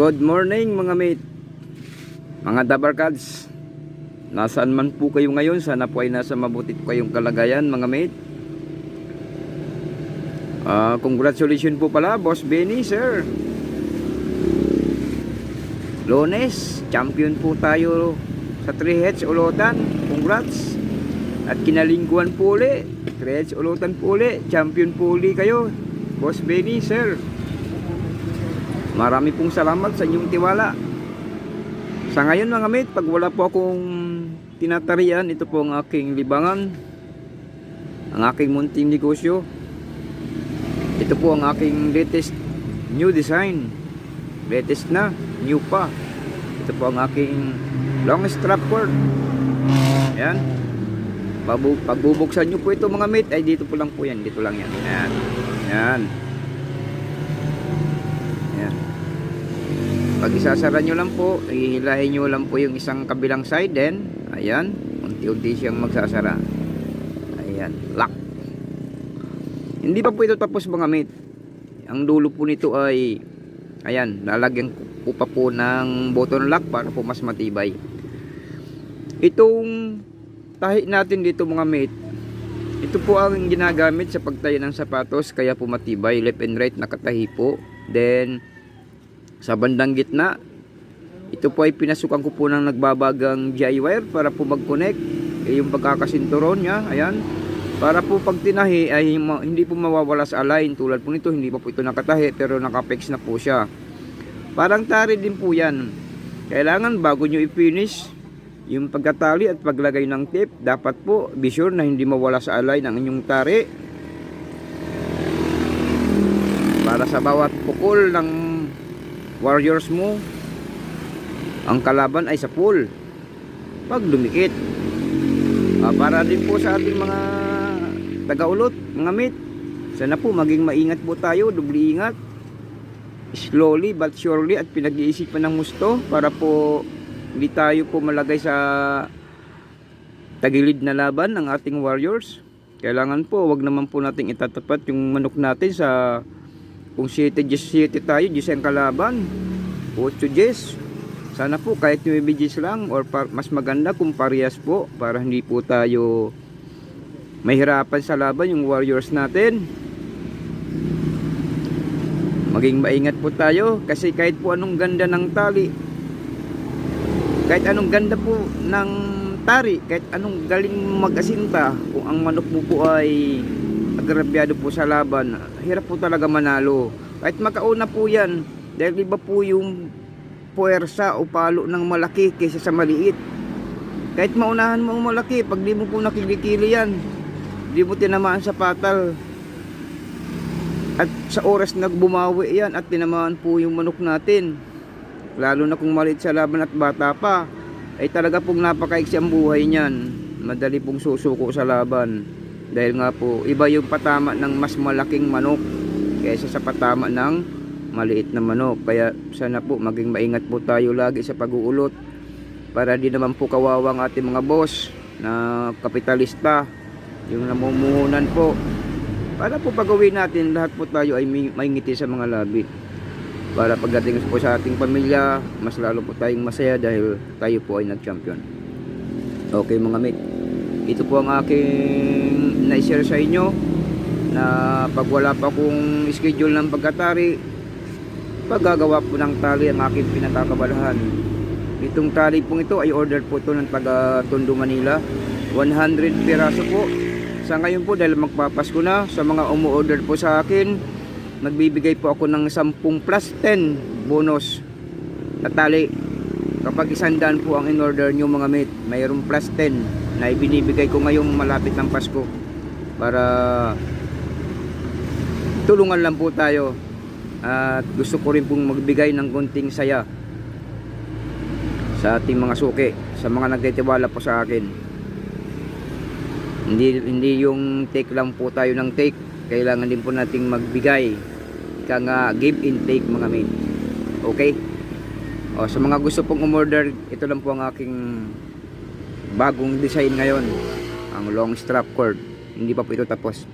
Good morning mga mate, mga dabarkads. Nasaan man po kayo ngayon, sana po ay nasa mabuti po kayong kalagayan mga mate. Congratulations po pala Boss Benny sir. Lunes, champion po tayo sa 3H Ulutan. Congrats. At kinalingguan po uli, 3H Ulutan po uli, champion po uli kayo Boss Benny sir. Marami pong salamat sa inyong tiwala. Sa ngayon mga mate, pag wala po akong tinatarian, ito po ang aking libangan, ang aking munting negosyo. Ito po ang aking latest new design. Latest na, new pa. Ito po ang aking long strap cord. Ayan. Pagbubuksan nyo po ito mga mate, ay dito po lang po yan. Dito lang yan. Ayan. Ayan. Pag isasara nyo lang po, ihilahin nyo lang po yung isang kabilang side din. Ayan, unti-unti siyang magsasara. Ayan, lock. Hindi pa po ito tapos mga mate. Ang dulo po nito ay, ayan, lalagyan po pa po ng button lock para po mas matibay. Itong tahi natin dito mga mate, ito po ang ginagamit sa pagtayo ng sapatos, kaya po matibay. Left and right nakatahi po. Then sa bandang gitna, ito po ay pinasukan ko po ng nagbabagang GI wire para po mag-connect yung pagkakasinturon niya. Ayan, para po pag tinahi ay hindi po mawawala sa align. Tulad po nito, hindi pa po ito nakatahi pero nakafix na po siya. Parang tari din po yan. Kailangan bago nyo i-finish yung pagkatali at paglagay ng tape, dapat po be sure na hindi mawala sa align ang inyong tari, para sa bawat pukol ng warriors mo, ang kalaban ay sa pool pag dumikit. Para din po sa ating mga taga-ulot mga mate, sana po maging maingat po tayo, dubli ingat, slowly but surely, at pinag-iisipan ng gusto para po hindi tayo po malagay sa tagilid na laban ng ating warriors. Kailangan po wag naman po nating itatapat yung manok natin sa, kung 7 tayo, 10 ang kalaban, 8 Gs. Sana po kahit 9 Gs lang, or mas maganda kung parehas po, para hindi po tayo mahirapan sa laban yung warriors natin. Maging maingat po tayo, kasi kahit po anong ganda ng tali, kahit anong ganda po ng tari, kahit anong galing mag-asinta, kung ang manok mo po ay agrabyado po sa laban, hirap po talaga manalo. Kahit makauna po yan, dahil iba po yung puwersa o palo ng malaki kaysa sa maliit. Kahit maunahan mo ang malaki, pag di mo po nakikili yan, di mo tinamaan sa patal, at sa oras nagbumawi yan at tinamaan po yung manok natin, lalo na kung maliit sa laban at bata pa, ay talaga pong napakaiksi ang buhay niyan. Madali pong susuko sa laban. Dahil nga po, iba yung patama ng mas malaking manok kaysa sa patama ng maliit na manok. Kaya sana po maging maingat po tayo lagi sa pag-uulot, para di naman po kawawang ating mga boss na kapitalista, yung namumuhunan po. Para po pag-uwi natin, lahat po tayo ay may ngiti sa mga labi. Para pagdating po sa ating pamilya, mas lalo po tayong masaya dahil tayo po ay nag-champion. Okay mga mate, ito po ang aking na-share sa inyo, na pag wala pa kong schedule ng pagkatari, paggagawa po ng tali ang aking pinakakabalahan. Itong tali pong ito ay order po ito ng taga Tondo, Manila. 100 piraso po. Sa ngayon po, dahil magpapasko na, sa mga umu-order po sa akin, magbibigay po ako ng 10 plus 10 bonus na tali. Kapag 100 po ang in-order nyo mga mate, mayroong plus 10 na ibinibigay ko ngayong malapit ng Pasko, para tulungan lang po tayo. At gusto ko rin pong magbigay ng konting saya sa ating mga suki, sa mga nagtitiwala po sa akin. Hindi yung take lang po tayo ng take, kailangan din po nating magbigay. Ika nga, give and take mga mate. Okay? Sa mga gusto pong umorder, ito lang po ang aking bagong design ngayon, ang long strap cord. Hindi pa po ito tapos.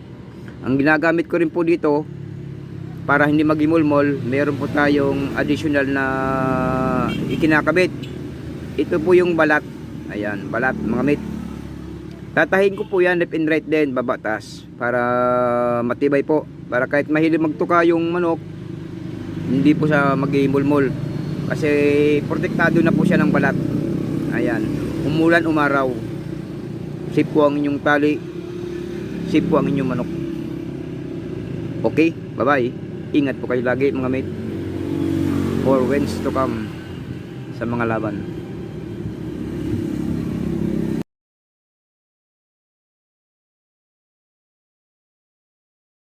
Ang ginagamit ko rin po dito, para hindi magimulmol, meron po tayong additional na ikinakabit. Ito po yung balat. Ayan, balat mga mate. Tatahin ko po yan left and right din, baba taas, para matibay po, para kahit mahilig magtuka yung manok, hindi po siya magimulmol kasi protektado na po siya ng balat. Ayan, umulan umaraw, safe po ang inyong tali, safe po ang inyong manok. Okay, bye bye. Ingat po kayo lagi mga mate, for wins to come sa mga laban.